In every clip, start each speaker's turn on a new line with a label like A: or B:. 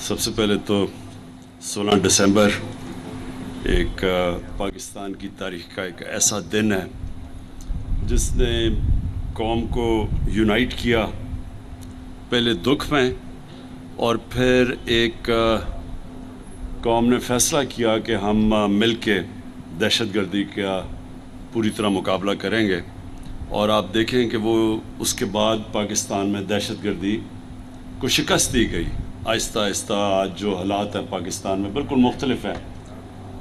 A: سب سے پہلے تو 16 دسمبر ایک پاکستان کی تاریخ کا ایک ایسا دن ہے جس نے قوم کو یونائٹ کیا، پہلے دکھ میں، اور پھر ایک قوم نے فیصلہ کیا کہ ہم مل کے دہشت گردی کا پوری طرح مقابلہ کریں گے، اور آپ دیکھیں کہ وہ اس کے بعد پاکستان میں دہشت گردی کو شکست دی گئی۔ آہستہ آہستہ آج جو حالات ہیں پاکستان میں بالکل مختلف ہیں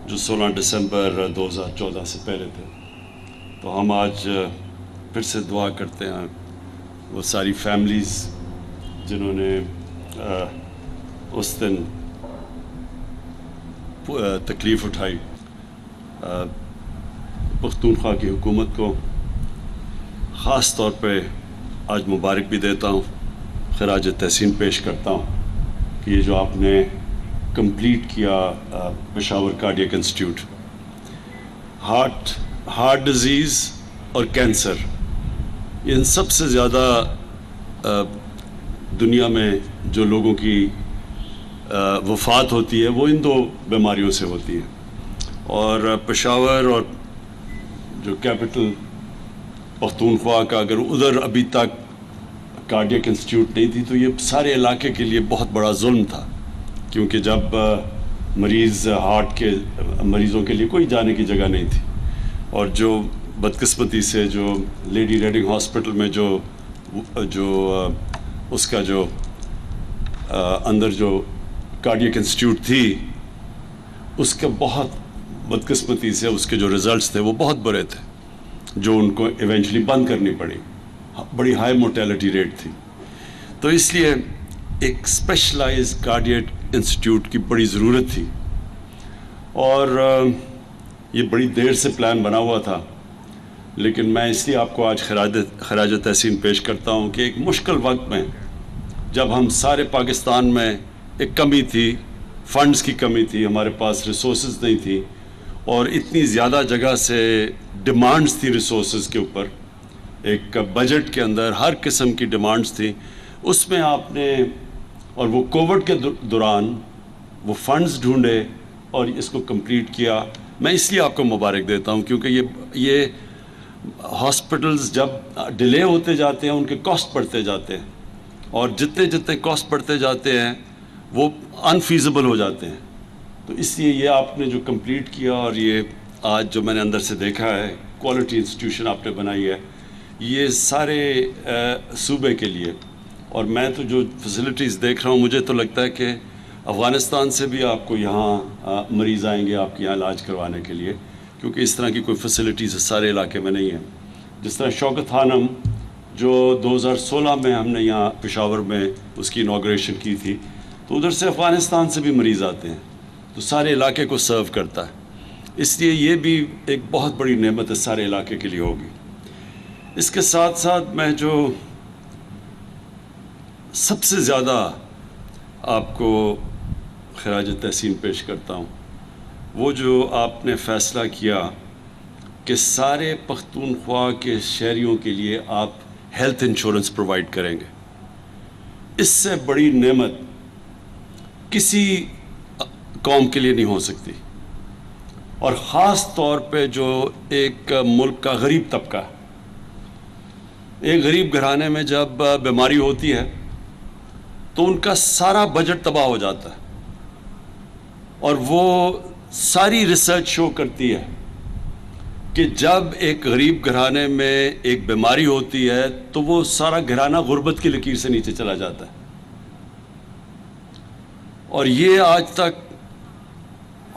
A: جو 16 دسمبر 2014 سے پہلے تھے۔ تو ہم آج پھر سے دعا کرتے ہیں وہ ساری فیملیز جنہوں نے اس دن تکلیف اٹھائی۔ پختونخوا کی حکومت کو خاص طور پہ آج مبارک بھی دیتا ہوں، خراج تحسین پیش کرتا ہوں کہ یہ جو آپ نے کمپلیٹ کیا Peshawar cardiac institute, heart disease اور کینسر، ان سب سے زیادہ دنیا میں جو لوگوں کی وفات ہوتی ہے وہ ان دو بیماریوں سے ہوتی ہے، اور پشاور اور جو کیپٹل پختونخوا کا اگر ادھر ابھی تک کارڈیک انسٹیٹیوٹ نہیں تھی تو یہ سارے علاقے کے لیے بہت بڑا ظلم تھا، کیونکہ جب ہارٹ کے مریضوں کے لیے کوئی جانے کی جگہ نہیں تھی، اور جو بدقسمتی سے جو لیڈی ریڈنگ ہاسپٹل میں جو اس کا جو اندر جو کارڈیک انسٹیٹیوٹ تھی، اس کا بہت بدقسمتی سے اس کے جو ریزلٹس تھے وہ بہت برے تھے، جو ان کو ایونچولی بند کرنی پڑی، بڑی ہائی مورٹیلٹی ریٹ تھی۔ تو اس لیے ایک اسپیشلائز کارڈیک انسٹیٹیوٹ کی بڑی ضرورت تھی، اور یہ بڑی دیر سے پلان بنا ہوا تھا، لیکن میں اس لیے آپ کو آج خراج تحسین پیش کرتا ہوں کہ ایک مشکل وقت میں جب ہم سارے پاکستان میں ایک کمی تھی، فنڈز کی کمی تھی، ہمارے پاس ریسورسز نہیں تھی، اور اتنی زیادہ جگہ سے ڈیمانڈز تھی ریسورسز کے اوپر، ایک بجٹ کے اندر ہر قسم کی ڈیمانڈز تھیں، اس میں آپ نے، اور وہ کووڈ کے دوران وہ فنڈز ڈھونڈے اور اس کو کمپلیٹ کیا۔ میں اس لیے آپ کو مبارک دیتا ہوں کیونکہ یہ ہاسپٹلز جب ڈیلے ہوتے جاتے ہیں ان کے کاسٹ بڑھتے جاتے ہیں، اور جتنے کاسٹ بڑھتے جاتے ہیں وہ انفیزیبل ہو جاتے ہیں۔ تو اس لیے یہ آپ نے جو کمپلیٹ کیا، اور یہ آج جو میں نے اندر سے دیکھا ہے کوالٹی انسٹیٹیوشن آپ نے بنائی ہے، یہ سارے صوبے کے لیے، اور میں تو جو فیسلٹیز دیکھ رہا ہوں مجھے تو لگتا ہے کہ افغانستان سے بھی آپ کو یہاں مریض آئیں گے آپ کے یہاں علاج کروانے کے لیے، کیونکہ اس طرح کی کوئی فیسلٹیز سارے علاقے میں نہیں ہیں۔ جس طرح شوکت خانم جو 2016 میں ہم نے یہاں پشاور میں اس کی انوگریشن کی تھی، تو ادھر سے افغانستان سے بھی مریض آتے ہیں، تو سارے علاقے کو سرو کرتا ہے، اس لیے یہ بھی ایک بہت بڑی نعمت ہے سارے علاقے کے لیے ہوگی۔ اس کے ساتھ ساتھ میں جو سب سے زیادہ آپ کو خراج تحسین پیش کرتا ہوں، وہ جو آپ نے فیصلہ کیا کہ سارے پختونخوا کے شہریوں کے لیے آپ ہیلتھ انشورنس پرووائڈ کریں گے، اس سے بڑی نعمت کسی قوم کے لیے نہیں ہو سکتی، اور خاص طور پہ جو ایک ملک کا غریب طبقہ ہے۔ ایک غریب گھرانے میں جب بیماری ہوتی ہے تو ان کا سارا بجٹ تباہ ہو جاتا ہے، اور وہ ساری ریسرچ شو کرتی ہے کہ جب ایک غریب گھرانے میں ایک بیماری ہوتی ہے تو وہ سارا گھرانہ غربت کی لکیر سے نیچے چلا جاتا ہے، اور یہ آج تک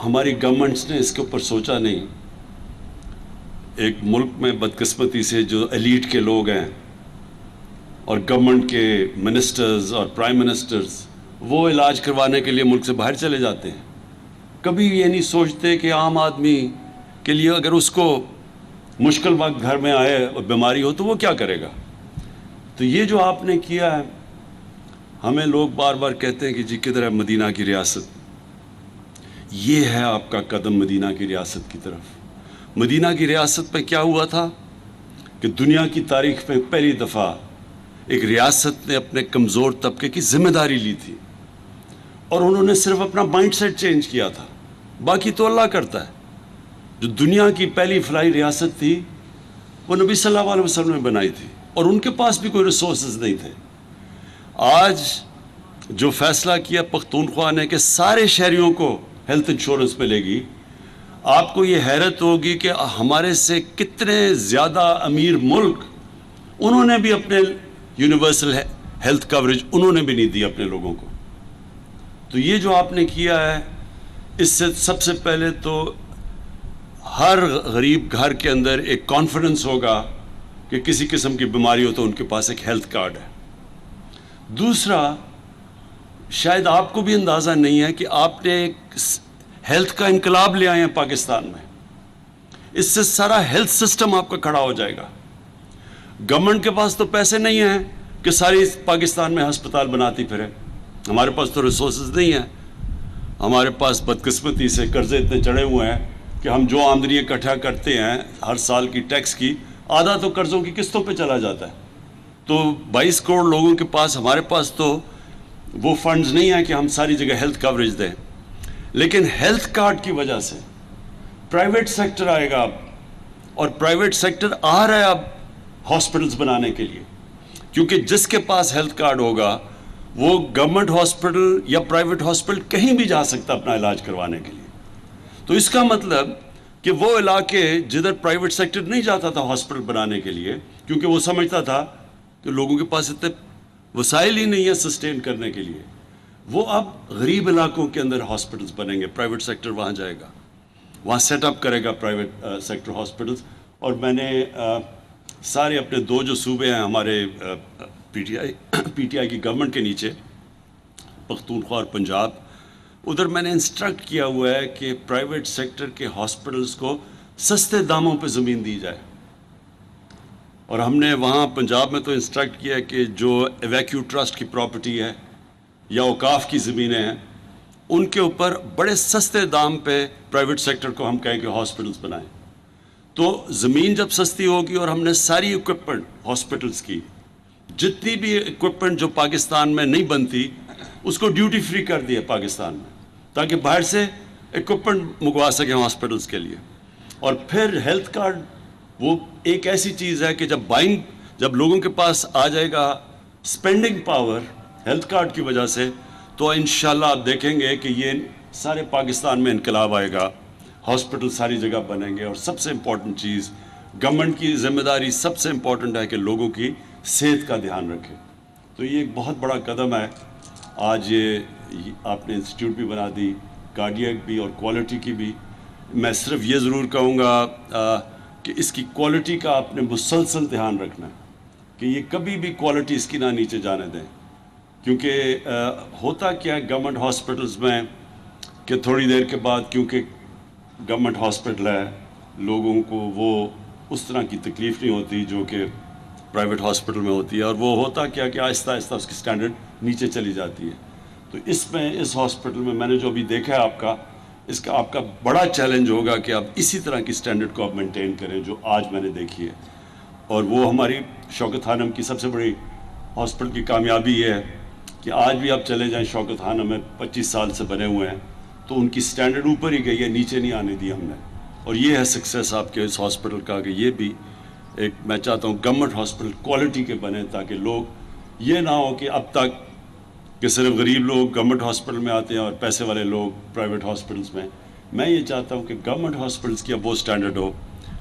A: ہماری گورنمنٹس نے اس کے اوپر سوچا نہیں۔ ایک ملک میں بدقسمتی سے جو ایلیٹ کے لوگ ہیں اور گورنمنٹ کے منسٹرز اور پرائم منسٹرز، وہ علاج کروانے کے لیے ملک سے باہر چلے جاتے ہیں، کبھی یہ نہیں سوچتے کہ عام آدمی کے لیے اگر اس کو مشکل وقت گھر میں آئے اور بیماری ہو تو وہ کیا کرے گا۔ تو یہ جو آپ نے کیا ہے، ہمیں لوگ بار بار کہتے ہیں کہ جی کدھر ہے مدینہ کی ریاست، یہ ہے آپ کا قدم مدینہ کی ریاست کی طرف۔ مدینہ کی ریاست پہ کیا ہوا تھا کہ دنیا کی تاریخ میں پہلی دفعہ ایک ریاست نے اپنے کمزور طبقے کی ذمہ داری لی تھی، اور انہوں نے صرف اپنا مائنڈ سیٹ چینج کیا تھا، باقی تو اللہ کرتا ہے. جو دنیا کی پہلی فلاحی ریاست تھی وہ نبی صلی اللہ علیہ وسلم نے بنائی تھی، اور ان کے پاس بھی کوئی ریسورسز نہیں تھے. آج جو فیصلہ کیا پختونخوا نے کہ سارے شہریوں کو ہیلتھ انشورنس ملے گی، آپ کو یہ حیرت ہوگی کہ ہمارے سے کتنے زیادہ امیر ملک انہوں نے بھی اپنے یونیورسل ہیلتھ کوریج انہوں نے بھی نہیں دی اپنے لوگوں کو. تو یہ جو آپ نے کیا ہے، اس سے سب سے پہلے تو ہر غریب گھر کے اندر ایک کانفیڈنس ہوگا کہ کسی قسم کی بیماری ہو تو ان کے پاس ایک ہیلتھ کارڈ ہے. دوسرا، شاید آپ کو بھی اندازہ نہیں ہے کہ آپ نے ایک ہیلتھ کا انقلاب لے آئے ہیں پاکستان میں. اس سے سارا ہیلتھ سسٹم آپ کا کھڑا ہو جائے گا. گورنمنٹ کے پاس تو پیسے نہیں ہیں کہ ساری پاکستان میں ہسپتال بناتی پھرے. ہمارے پاس تو ریسورسز نہیں ہیں. ہمارے پاس بدقسمتی سے قرضے اتنے چڑھے ہوئے ہیں کہ ہم جو آمدنی اکٹھا کرتے ہیں ہر سال کی ٹیکس کی، آدھا تو قرضوں کی قسطوں پہ چلا جاتا ہے. تو 22 کروڑ لوگوں کے پاس، ہمارے پاس تو وہ فنڈز نہیں ہیں کہ ہم ساری جگہ ہیلتھ کوریج دیں. لیکن ہیلتھ کارڈ کی وجہ سے پرائیویٹ سیکٹر آئے گا اب، اور پرائیویٹ سیکٹر آ رہا ہے اب ہاسپٹلز بنانے کے لیے، کیونکہ جس کے پاس ہیلتھ کارڈ ہوگا وہ گورنمنٹ ہاسپٹل یا پرائیویٹ ہاسپٹل کہیں بھی جا سکتا اپنا علاج کروانے کے لیے. تو اس کا مطلب کہ وہ علاقے جدھر پرائیویٹ سیکٹر نہیں جاتا تھا ہاسپٹل بنانے کے لیے، کیونکہ وہ سمجھتا تھا کہ لوگوں کے پاس اتنے وسائل ہی نہیں ہے سسٹین کرنے کے لیے، وہ اب غریب علاقوں کے اندر ہاسپٹلز بنیں گے. پرائیویٹ سیکٹر وہاں جائے گا، وہاں سیٹ اپ کرے گا پرائیویٹ سیکٹر ہاسپٹلز. اور میں نے سارے اپنے دو جو صوبے ہیں ہمارے پی ٹی آئی کی گورنمنٹ کے نیچے، پختونخوا اور پنجاب، ادھر میں نے انسٹرکٹ کیا ہوا ہے کہ پرائیویٹ سیکٹر کے ہاسپٹلز کو سستے داموں پہ زمین دی جائے. اور ہم نے وہاں پنجاب میں تو انسٹرکٹ کیا ہے کہ جو ایویکیو ٹرسٹ کی پراپرٹی ہے یا اوقاف کی زمینیں ہیں، ان کے اوپر بڑے سستے دام پہ پرائیویٹ سیکٹر کو ہم کہیں کہ ہاسپٹلز بنائیں. تو زمین جب سستی ہوگی اور ہم نے ساری اکوپمنٹ ہاسپٹلز کی، جتنی بھی اکوپمنٹ جو پاکستان میں نہیں بنتی اس کو ڈیوٹی فری کر دیا پاکستان میں، تاکہ باہر سے اکوپمنٹ منگوا سکیں ہاسپٹلز کے لیے. اور پھر ہیلتھ کارڈ وہ ایک ایسی چیز ہے کہ جب لوگوں کے پاس آ جائے گا اسپینڈنگ پاور ہیلتھ کارڈ کی وجہ سے، تو انشاءاللہ آپ دیکھیں گے کہ یہ سارے پاکستان میں انقلاب آئے گا، ہاسپٹل ساری جگہ بنیں گے. اور سب سے امپورٹنٹ چیز، گورنمنٹ کی ذمہ داری سب سے امپورٹنٹ ہے کہ لوگوں کی صحت کا دھیان رکھے. تو یہ ایک بہت بڑا قدم ہے. آج یہ آپ نے انسٹیٹیوٹ بھی بنا دی، کارڈیاک بھی اور کوالٹی کی بھی. میں صرف یہ ضرور کہوں گا کہ اس کی کوالٹی کا آپ نے مسلسل دھیان رکھنا ہے کہ یہ کبھی بھی کوالٹی اس کی نہ نیچے جانے دیں. کیونکہ ہوتا کیا ہے گورنمنٹ ہاسپٹلز میں کہ تھوڑی دیر کے بعد، کیونکہ گورنمنٹ ہاسپٹل ہے، لوگوں کو وہ اس طرح کی تکلیف نہیں ہوتی جو کہ پرائیویٹ ہاسپٹل میں ہوتی ہے، اور وہ ہوتا کیا کہ آہستہ آہستہ اس کی سٹینڈرڈ نیچے چلی جاتی ہے. تو اس ہاسپٹل میں نے جو ابھی دیکھا ہے آپ کا بڑا چیلنج ہوگا کہ آپ اسی طرح کی سٹینڈرڈ کو آپ مینٹین کریں جو آج میں نے دیکھی ہے. اور وہ ہماری شوکت خانم کی سب سے بڑی ہاسپٹل کی کامیابی یہ ہے کہ آج بھی آپ چلے جائیں شوکت خانم میں 25 سال سے بنے ہوئے ہیں، تو ان کی سٹینڈرڈ اوپر ہی گئی ہے، نیچے نہیں آنے دی ہم نے. اور یہ ہے سکسیس آپ کے اس ہاسپٹل کا کہ یہ بھی ایک، میں چاہتا ہوں گورنمنٹ ہاسپٹل کوالٹی کے بنے، تاکہ لوگ یہ نہ ہو کہ اب تک کہ صرف غریب لوگ گورنمنٹ ہاسپٹل میں آتے ہیں اور پیسے والے لوگ پرائیویٹ ہاسپٹلز میں. میں یہ چاہتا ہوں کہ گورنمنٹ ہاسپٹلز کی اب وہ سٹینڈرڈ ہو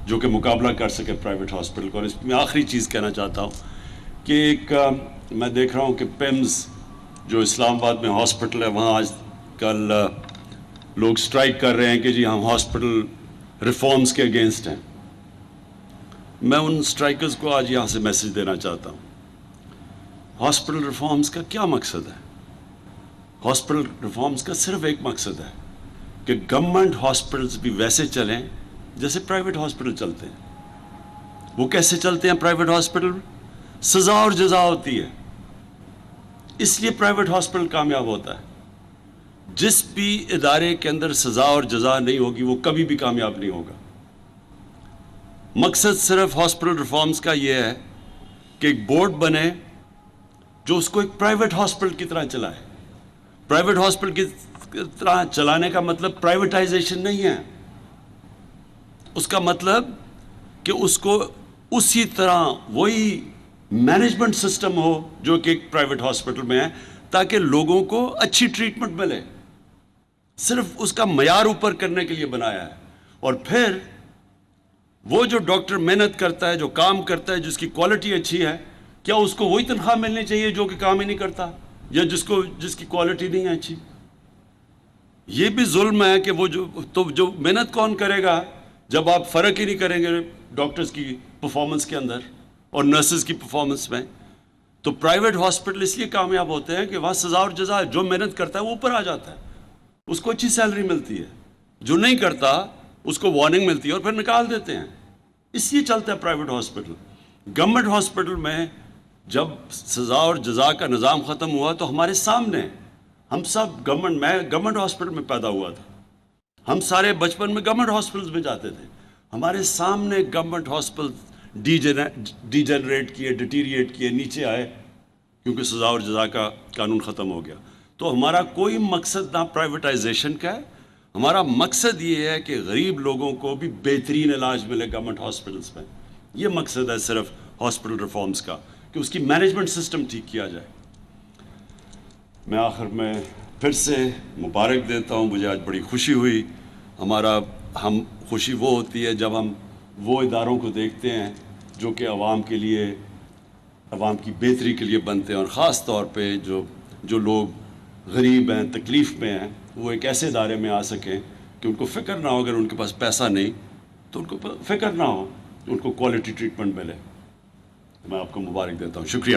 A: جو کہ مقابلہ کر سکے پرائیویٹ ہاسپٹل کو. اور اس میں آخری چیز کہنا چاہتا ہوں کہ ایک میں دیکھ رہا ہوں کہ پیمز جو اسلام آباد میں ہاسپٹل ہے، وہاں آج کل لوگ سٹرائک کر رہے ہیں کہ جی ہم ہاسپٹل ریفارمز کے اگینسٹ ہیں. میں ان سٹرائکرز کو آج یہاں سے میسج دینا چاہتا ہوں، ہاسپٹل ریفارمز کا کیا مقصد ہے؟ ہاسپٹل ریفارمز کا صرف ایک مقصد ہے کہ گورنمنٹ ہاسپٹلز بھی ویسے چلیں جیسے پرائیویٹ ہاسپٹل چلتے ہیں. وہ کیسے چلتے ہیں پرائیویٹ ہاسپٹل؟ سزا اور جزا ہوتی ہے، اس لیے پرائیویٹ ہاسپٹل کامیاب ہوتا ہے. جس بھی ادارے کے اندر سزا اور جزا نہیں ہوگی وہ کبھی بھی کامیاب نہیں ہوگا. مقصد صرف ہاسپٹل ریفارمز کا یہ ہے کہ ایک بورڈ بنے جو اس کو ایک پرائیویٹ ہاسپٹل کی طرح چلائے. پرائیویٹ ہاسپٹل کی طرح چلانے کا مطلب پرائیویٹائزیشن نہیں ہے. اس کا مطلب کہ اس کو اسی طرح وہی مینجمنٹ سسٹم ہو جو کہ ایک پرائیویٹ ہاسپٹل میں ہے، تاکہ لوگوں کو اچھی ٹریٹمنٹ ملے. صرف اس کا معیار اوپر کرنے کے لیے بنایا ہے. اور پھر وہ جو ڈاکٹر محنت کرتا ہے، جو کام کرتا ہے، جس کی کوالٹی اچھی ہے، کیا اس کو وہی تنخواہ ملنی چاہیے جو کہ کام ہی نہیں کرتا یا جس کی کوالٹی نہیں ہے اچھی؟ یہ بھی ظلم ہے کہ وہ جو محنت کون کرے گا جب آپ فرق ہی نہیں کریں گے ڈاکٹرز کی پرفارمنس کے اندر اور نرسز کی پرفارمنس میں. تو پرائیویٹ ہاسپٹل اس لیے کامیاب ہوتے ہیں کہ وہاں سزا اور جزا، جو محنت کرتا ہے وہ اوپر آ جاتا ہے، اس کو اچھی سیلری ملتی ہے، جو نہیں کرتا اس کو وارننگ ملتی ہے اور پھر نکال دیتے ہیں. اس لیے چلتا ہے پرائیویٹ ہاسپٹل. گورنمنٹ ہاسپٹل میں جب سزا اور جزا کا نظام ختم ہوا تو ہمارے سامنے، ہم سب میں گورنمنٹ ہاسپٹل میں پیدا ہوا تھا، ہم سارے بچپن میں گورنمنٹ ہاسپٹلز میں جاتے تھے. ہمارے سامنے گورنمنٹ ہاسپٹل ڈی جنریٹ کیے، ڈیٹیریٹ کیے، نیچے آئے، کیونکہ سزا اور جزا کا قانون ختم ہو گیا. تو ہمارا کوئی مقصد نہ پرائیویٹائزیشن کا ہے، ہمارا مقصد یہ ہے کہ غریب لوگوں کو بھی بہترین علاج ملے گورنمنٹ ہاسپٹلس میں. یہ مقصد ہے صرف ہاسپٹل ریفارمز کا، کہ اس کی مینجمنٹ سسٹم ٹھیک کیا جائے. میں آخر میں پھر سے مبارک دیتا ہوں. مجھے آج بڑی خوشی ہوئی. خوشی وہ ہوتی ہے جب ہم وہ اداروں کو دیکھتے ہیں جو کہ عوام کے لیے، عوام کی بہتری کے لیے بنتے ہیں، اور خاص طور پہ جو لوگ غریب ہیں، تکلیف میں ہیں، وہ ایک ایسے ادارے میں آ سکیں کہ ان کو فکر نہ ہو، اگر ان کے پاس پیسہ نہیں تو ان کو فکر نہ ہو، ان کو کوالٹی ٹریٹمنٹ ملے. میں آپ کو مبارک دیتا ہوں. شکریہ.